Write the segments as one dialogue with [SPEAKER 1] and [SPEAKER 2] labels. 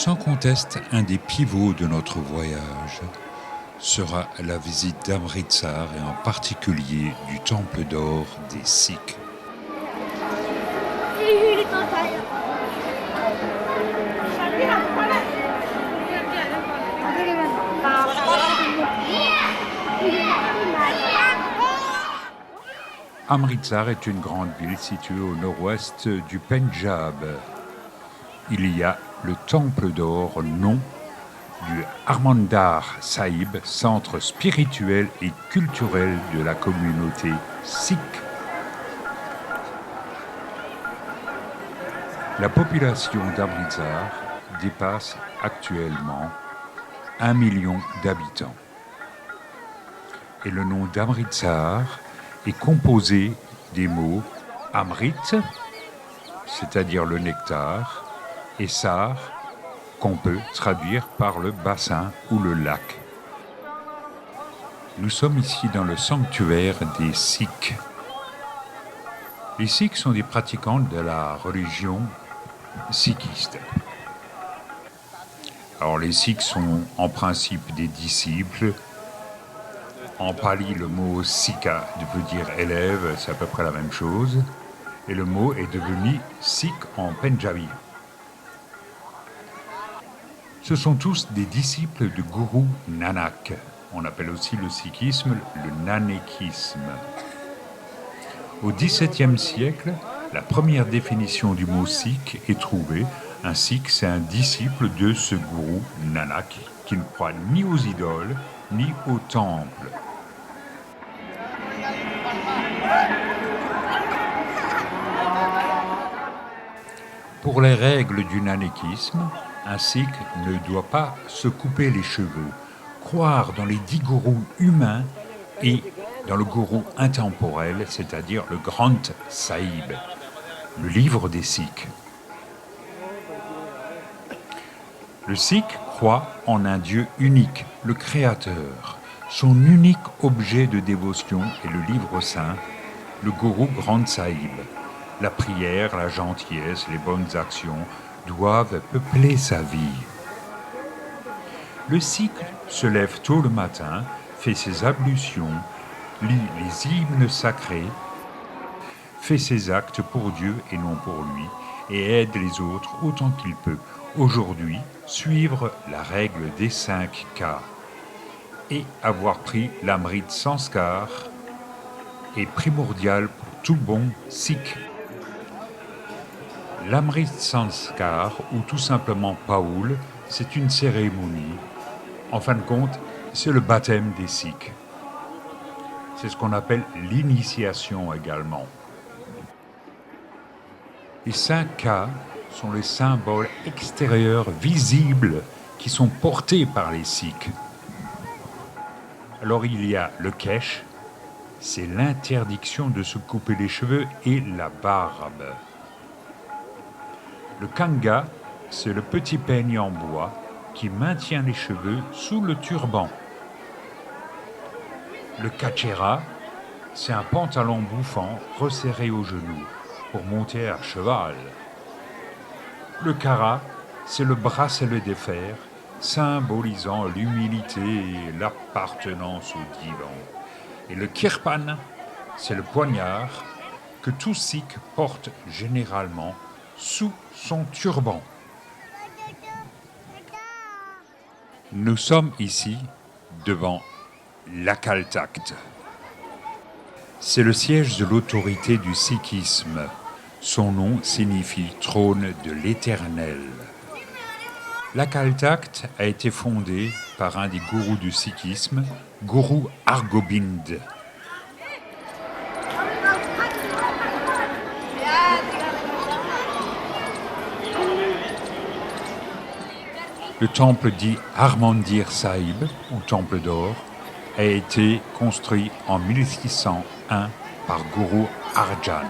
[SPEAKER 1] Sans conteste, un des pivots de notre voyage sera la visite d'Amritsar et en particulier du Temple d'or des Sikhs. Amritsar est une grande ville située au nord-ouest du Pendjab. Il y a le Temple d'or, nom du Harmandir Sahib, centre spirituel et culturel de la communauté sikh. La population d'Amritsar dépasse actuellement 1 million d'habitants. Et le nom d'Amritsar est composé des mots Amrit, c'est-à-dire le nectar, et Sar, qu'on peut traduire par le bassin ou le lac. Nous sommes ici dans le sanctuaire des Sikhs. Les Sikhs sont des pratiquants de la religion sikhiste. Alors les Sikhs sont en principe des disciples. En pali, le mot Sikha veut dire élève, c'est à peu près la même chose. Et le mot est devenu Sikh en Pendjabi. Ce sont tous des disciples de Guru Nanak. On appelle aussi le sikhisme le nanékisme. Au XVIIe siècle, la première définition du mot sikh est trouvée. Un sikh, c'est un disciple de ce Guru Nanak qui ne croit ni aux idoles ni aux temples. Pour les règles du nanékisme, un sikh ne doit pas se couper les cheveux, croire dans les 10 gourous humains et dans le gourou intemporel, c'est-à-dire le Granth Sahib, le livre des Sikhs. Le sikh croit en un Dieu unique, le Créateur. Son unique objet de dévotion est le livre saint, le gourou Granth Sahib. La prière, la gentillesse, les bonnes actions doivent peupler sa vie. Le sikh se lève tôt le matin, fait ses ablutions, lit les hymnes sacrés, fait ses actes pour Dieu et non pour lui, et aide les autres autant qu'il peut. Aujourd'hui, suivre la règle des 5 K et avoir pris l'Amrit Sanskar est primordial pour tout bon sikh. L'Amrit Sanskar, ou tout simplement Paoul, c'est une cérémonie. En fin de compte, c'est le baptême des Sikhs. C'est ce qu'on appelle l'initiation également. Les 5 K sont les symboles extérieurs visibles qui sont portés par les Sikhs. Alors il y a le kesh, c'est l'interdiction de se couper les cheveux et la barbe. Le kanga, c'est le petit peigne en bois qui maintient les cheveux sous le turban. Le kachera, c'est un pantalon bouffant resserré aux genoux pour monter à cheval. Le kara, c'est le bracelet des fers, symbolisant l'humilité et l'appartenance au divan. Et le kirpan, c'est le poignard que tout sikh porte généralement sous son turban. Nous sommes ici devant l'Akal Takht. C'est le siège de l'autorité du sikhisme. Son nom signifie trône de l'Éternel. L'Akal Takht a été fondé par un des gourous du sikhisme, Guru Hargobind. Le temple dit Harmandir Sahib, ou temple d'or, a été construit en 1601 par Guru Arjan.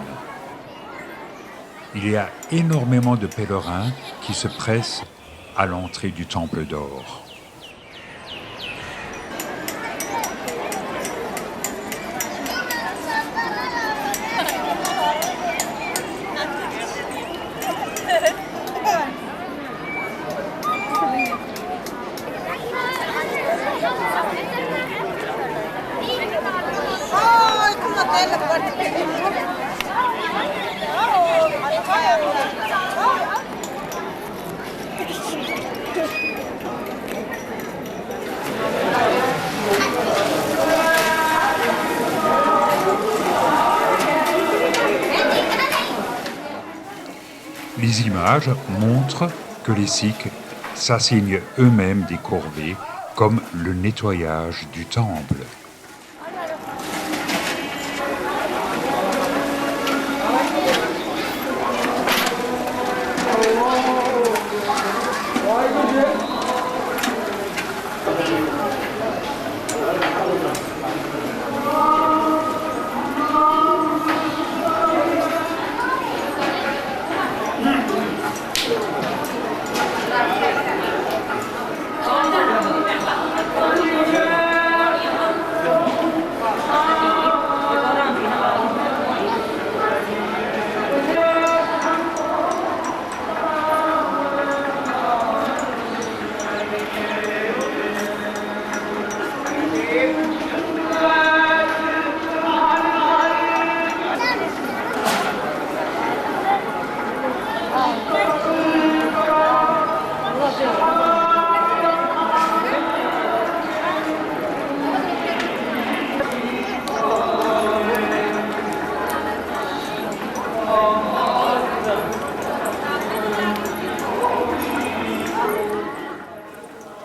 [SPEAKER 1] Il y a énormément de pèlerins qui se pressent à l'entrée du temple d'or. Les images montrent que les Sikhs s'assignent eux-mêmes des corvées, comme le nettoyage du temple.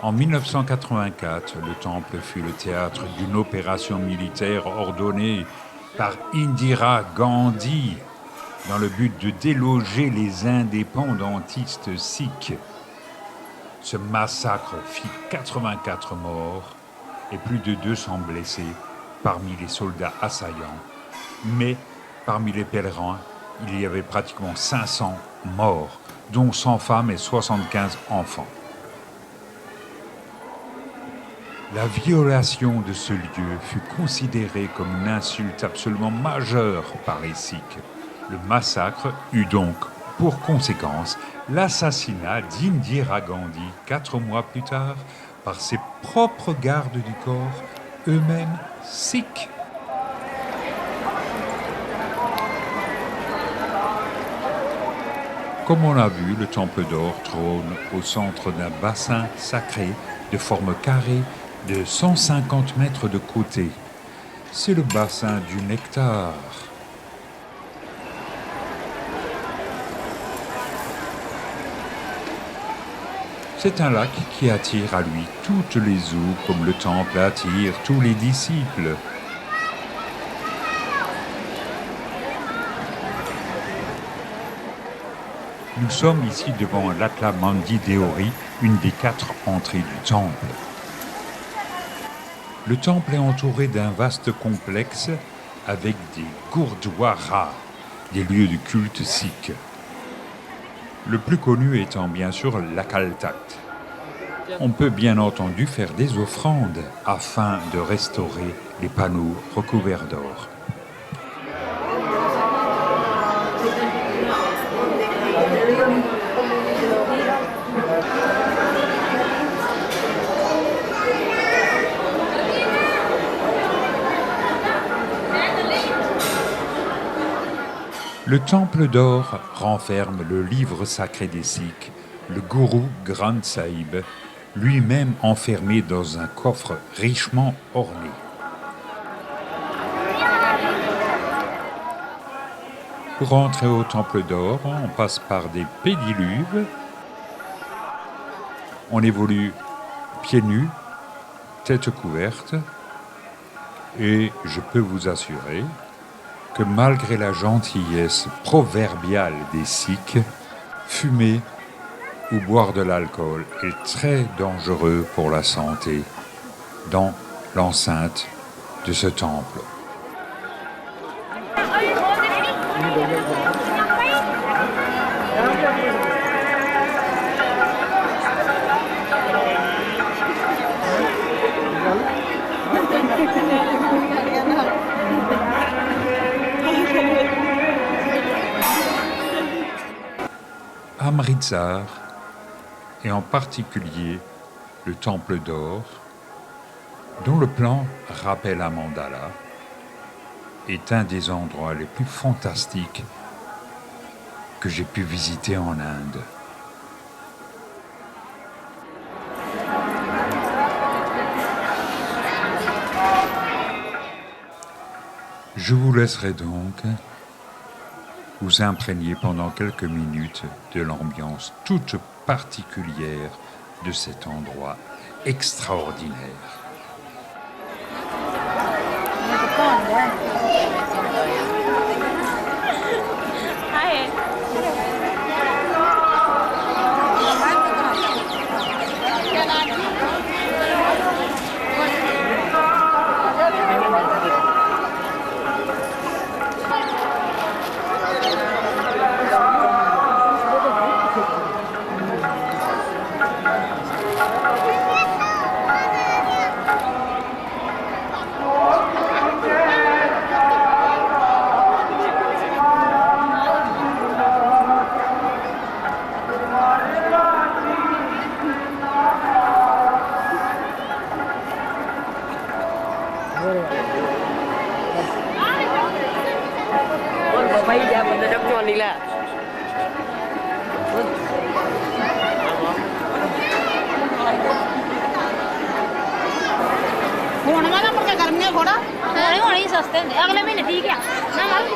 [SPEAKER 1] En 1984, le temple fut le théâtre d'une opération militaire ordonnée par Indira Gandhi dans le but de déloger les indépendantistes sikhs. Ce massacre fit 84 morts et plus de 200 blessés parmi les soldats assaillants. Mais parmi les pèlerins, il y avait pratiquement 500 morts, dont 100 femmes et 75 enfants. La violation de ce lieu fut considérée comme une insulte absolument majeure par les Sikhs. Le massacre eut donc pour conséquence l'assassinat d'Indira Gandhi 4 mois plus tard par ses propres gardes du corps, eux-mêmes Sikhs. Comme on l'a vu, le Temple d'Or trône au centre d'un bassin sacré de forme carrée de 150 mètres de côté. C'est le bassin du Nectar. C'est un lac qui attire à lui toutes les eaux, comme le temple attire tous les disciples. Nous sommes ici devant l'Atla Mandi Deori, une des 4 entrées du temple. Le temple est entouré d'un vaste complexe avec des gurdwaras, des lieux de culte sikh. Le plus connu étant bien sûr l'Akal Takht. On peut bien entendu faire des offrandes afin de restaurer les panneaux recouverts d'or. Le temple d'or renferme le livre sacré des Sikhs, le Guru Granth Sahib, lui-même enfermé dans un coffre richement orné. Pour entrer au temple d'or, on passe par des pédiluves, on évolue pieds nus, tête couverte, et je peux vous assurer que malgré la gentillesse proverbiale des Sikhs, fumer ou boire de l'alcool est très dangereux pour la santé dans l'enceinte de ce temple. Amritsar, et en particulier le Temple d'Or, dont le plan rappelle un mandala, est un des endroits les plus fantastiques que j'ai pu visiter en Inde. Je vous laisserai donc vous imprégnez pendant quelques minutes de l'ambiance toute particulière de cet endroit extraordinaire.
[SPEAKER 2] Bây giờ mình đã cho đi là
[SPEAKER 3] ਹੁਣ ਮੈਂ ਨਾ ਮੁੜ ਕੇ ਗਰਮੀਆਂ ਥੋੜਾ
[SPEAKER 4] ਹੋਣੀ ਹੋਣੀ ਸਸਤੇ ਹੁੰਦੇ ਅਗਲੇ ਮਹੀਨੇ ਠੀਕ ਆ ਨਾ ਗੱਲ